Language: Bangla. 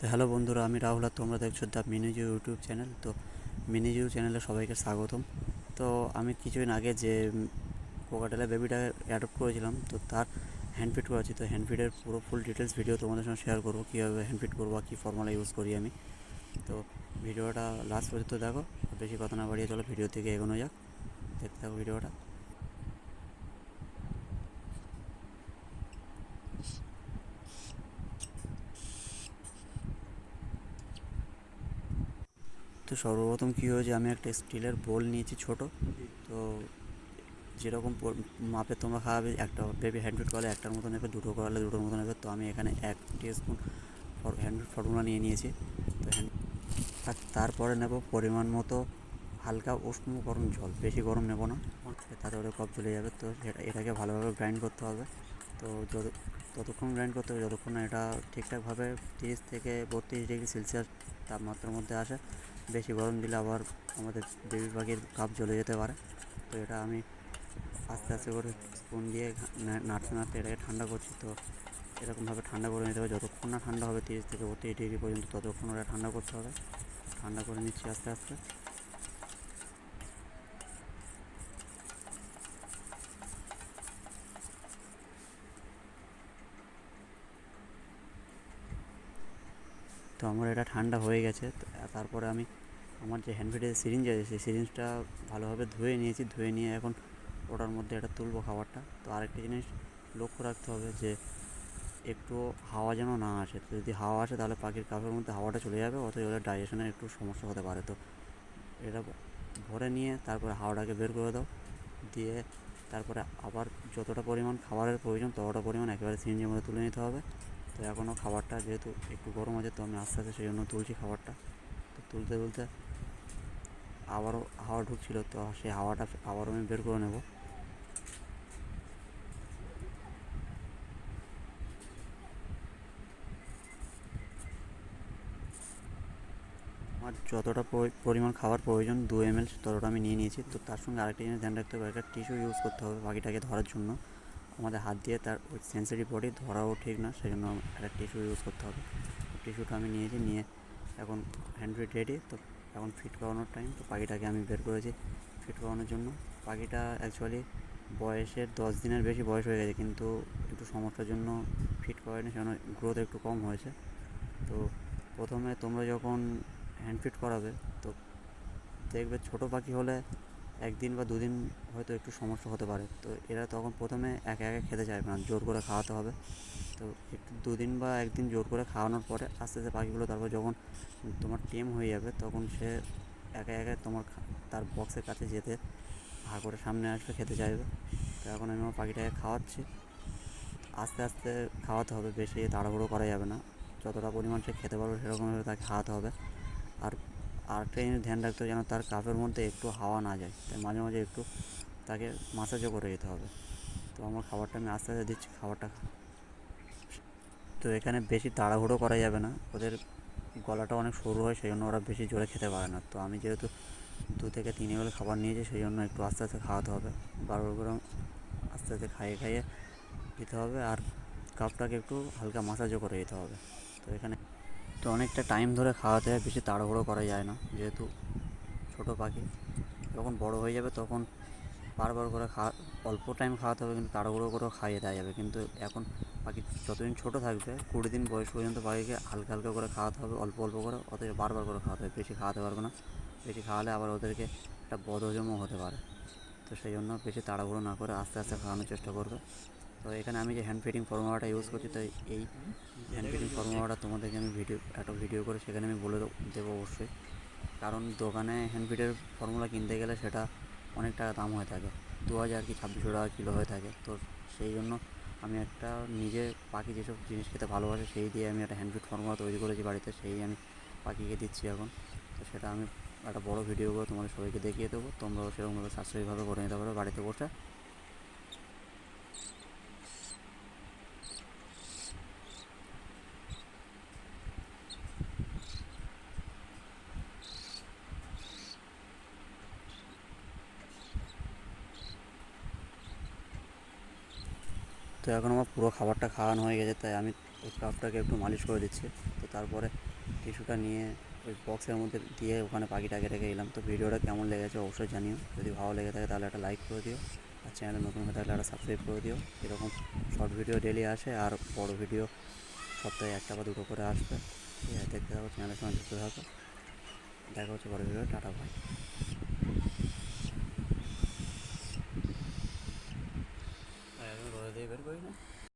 তো হ্যালো বন্ধুরা, আমি রাহুল আর তোমরা দেখছো দ্য মিনিজু ইউটিউব চ্যানেল। তো মিনিজু চ্যানেলে সবাইকে স্বাগতম। তো আমি কিছুদিন আগে যে কোকাটেলের বেবিটা অ্যাডপ্ট করেছিলাম, তো তার হ্যান্ডফিড করেছি। তো হ্যান্ডফিডের পুরো ফুল ডিটেলস ভিডিও তোমাদের সঙ্গে শেয়ার করবো, কীভাবে হ্যান্ডফিড করবো আর কী ফর্মুলা ইউজ করি আমি। তো ভিডিওটা লাস্ট পর্যন্ত দেখো। বেশি কথা না বাড়িয়ে চলো ভিডিও থেকে এগোনো যাক। দেখতে থাকো ভিডিওটা। তো সর্বপ্রথম কী হয়েছে, আমি একটা স্টিলের বোল নিয়েছি ছোট। তো যেরকম মাপে তোমরা খাওয়াবে, একটা বেবি হ্যান্ডফিড করলে একটার মতো নেবে, দুটো করালে দুটোর মতো নেবে। তো আমি এখানে 1 টিস্পুন হ্যান্ডফিড ফর্মুলা নিয়ে নিয়েছি। তো আর তারপরে নেব পরিমাণ মতো হালকা উষ্ণ গরম জল, বেশি গরম নেব না, তাতে ওদের কফ চলে যাবে। তো এটাকে ভালোভাবে গ্রাইন্ড করতে হবে। তো ততক্ষণ গ্রাইন্ড করতে হবে যতক্ষণ না এটা ঠিকঠাকভাবে 30 থেকে 32 ডিগ্রি সেলসিয়াস তাপমাত্রার মধ্যে আসে। বেশি গরম দিলে আবার আমাদের বেবি পাখির কাপ জ্বলে যেতে পারে। তো এটা আমি আস্তে আস্তে করে স্পুন দিয়ে নাড়তে নাড়তে এটাকে ঠান্ডা করছি। তো এরকমভাবে ঠান্ডা করে নিতে হবে, যতক্ষণ না ঠান্ডা হবে 30 থেকে 32 ডিগ্রি পর্যন্ত, ততক্ষণ ওটা ঠান্ডা করতে হবে। ঠান্ডা করে নিচ্ছি আস্তে আস্তে। তো আমার এটা ঠান্ডা হয়ে গেছে। তারপরে আমি আমার যে হ্যান্ডফিডের সিরিঞ্জ আছে, সেই সিরিঞ্জটা ভালোভাবে ধুয়ে নিয়েছি। ধুয়ে নিয়ে এখন ওটার মধ্যে এটা তুলবো খাবারটা। তো আরেকটা জিনিস লক্ষ্য রাখতে হবে যে একটু হাওয়া যেন না আসে। তো যদি হাওয়া আসে তাহলে পাখির কাপের মধ্যে হাওয়াটা চলে যাবে, অথবা ওদের ডাইজেশনের একটু সমস্যা হতে পারে। তো এটা ভরে নিয়ে তারপরে হাওয়াটাকে বের করে দাও, দিয়ে তারপরে আবার যতটা পরিমাণ খাবারের প্রয়োজন ততটা পরিমাণ একেবারে সিরিঞ্জের মধ্যে তুলে নিতে হবে। তো এখনও খাবারটা যেহেতু একটু গরম আছে, তো আমি আস্তে আস্তে সেই জন্য তুলছি খাবারটা। তো তুলতে তুলতে আবারও হাওয়া ঢুকছিল, তো সেই হাওয়াটা আবারও আমি বের করে নেব। আমার যতটা পরিমাণ খাবার প্রয়োজন 2 ml, ততটা আমি নিয়ে নিয়েছি। তো তার সঙ্গে আরেকটা জিনিস ধ্যান রাখতে হবে, একটা টিস্যু ইউজ করতে হবে পাখিটাকে ধরার জন্য। আমাদের হাত দিয়ে তার ওই সেন্সিটিভ বডি ধরাও ঠিক না, সেই জন্য একটা টিস্যু ইউজ করতে হবে। টিস্যুটা আমি নিয়েছি, নিয়ে এখন হ্যান্ডফিড রেডি। তো এখন ফিট করানোর টাইম। তো পাখিটাকে আমি বের করেছি ফিট করানোর জন্য। পাখিটা অ্যাকচুয়ালি বয়সের 10 দিনের বেশি বয়স হয়ে গেছে, কিন্তু একটু সমস্যার জন্য ফিট করেনি, সেজন্য গ্রোথ একটু কম হয়েছে। তো প্রথমে তোমরা যখন হ্যান্ড ফিট করাবে, তো দেখবে ছোটো পাখি হলে 1 দিন বা 2 দিন হয়তো একটু সমস্যা হতে পারে। তো এরা তখন প্রথমে একে একে খেতে চাইবে না, জোর করে খাওয়াতে হবে। তো একটু 2 দিন বা 1 দিন জোর করে খাওয়ানোর পরে আস্তে আস্তে পাখিগুলো তারপর যখন তোমার টেম হয়ে যাবে, তখন সে একে একে তার বক্সের কাছে যেতে হা করে সামনে আসবে, খেতে চাইবে। তো এখন আমি আমার পাখিটাকে খাওয়াচ্ছি। আস্তে আস্তে খাওয়াতে হবে, বেশি তাড়াহুড়ো করা যাবে না। যতটা পরিমাণ সে খেতে পারবে সেরকমভাবে তাকে খাওয়াতে হবে। আর আরেকটা জিনিস ধ্যান রাখতে হবে যেন তার কাপের মধ্যে একটু হাওয়া না যায়, তাই মাঝে মাঝে একটু তাকে মাসাজও করে যেতে হবে। তো আমার খাবারটা আমি আস্তে আস্তে দিচ্ছি, খাবারটা। তো এখানে বেশি তাড়াহুড়ো করা যাবে না, ওদের গলাটা অনেক সরু হয়, সেই জন্য ওরা বেশি জোরে খেতে পারে না। তো আমি যেহেতু 2 থেকে 3 ml খাবার নিয়েছি, সেই জন্য একটু আস্তে আস্তে খাওয়াতে হবে। বারবার করে আস্তে আস্তে খাইয়ে খাইয়ে দিতে হবে, আর কাপটাকে একটু হালকা মাসাজও করে দিতে হবে। তো এখানে তো অনেকটা টাইম ধরে খাওয়াতে হয়, বেশি তাড়াহুড়ো করা যায় না, যেহেতু ছোটো পাখি। যখন বড় হয়ে যাবে তখন বারবার করে অল্প টাইম খাওয়াতে হবে, কিন্তু তাড়াহুড়ো করেও খাইয়ে দেওয়া যাবে। কিন্তু এখন পাখি যতদিন ছোটো থাকবে, 20 দিন বয়স পর্যন্ত পাখিকে হালকা হালকা করে খাওয়াতে হবে, অল্প অল্প করে, অথচ বারবার করে খাওয়াতে হবে। বেশি খাওয়াতে পারবে না, বেশি খাওয়ালে আবার ওদেরকে একটা বদহজমও হতে পারে। তো সেই জন্য বেশি তাড়াহুড়ো না করে আস্তে আস্তে খাওয়ানোর চেষ্টা করবে। তো এখানে আমি যে হ্যান্ড ফিডিং ফর্মুলাটা ইউজ করছি, তো এই হ্যান্ড ফিডিং ফর্মুলাটা তোমাদেরকে আমি একটা ভিডিও করে সেখানে আমি বলে দেবো অবশ্যই। কারণ দোকানে হ্যান্ড ফিডের ফর্মুলা কিনতে গেলে সেটা অনেক টাকা দাম হয়ে থাকে, 2000 কি 2600 টাকা কিলো হয়ে থাকে। তো সেই জন্য আমি একটা নিজে পাখি যেসব জিনিস খেতে ভালোবাসে সেই দিয়ে আমি একটা হ্যান্ড ফিড ফর্মুলা তৈরি করেছি বাড়িতে, সেই আমি পাখিকে দিচ্ছি এখন। তো সেটা আমি একটা বড় ভিডিও করে তোমাদের সবাইকে দেখিয়ে দেবো, তোমরাও সেরকমভাবে সাশ্রয়ীভাবে করে নিতে পারো বাড়িতে বসে। তো এখন আমার পুরো খাবারটা খাওয়ানো হয়ে গেছে, তাই আমি ওই কাপটাকে একটু মালিশ করে দিচ্ছি। তো তারপরে টিস্যুটা নিয়ে ওই বক্সের মধ্যে দিয়ে ওখানে পাখিটাকে রেখে এলাম। তো ভিডিওটা কেমন লেগেছে অবশ্যই জানিও। যদি ভালো লেগে থাকে তাহলে একটা লাইক করে দিও, আর চ্যানেলে নতুন হয়ে থাকলে একটা সাবস্ক্রাইব করে দিও। এরকম শর্ট ভিডিও ডেলি আসে, আর বড় ভিডিও সপ্তাহে একটা বা দুটো করে আসবে। ঠিক আছে, দেখতে থাকো, চ্যানেলের সঙ্গে যুক্ত থাকো। দেখা হচ্ছে পরের ভিডিও। Tata, by.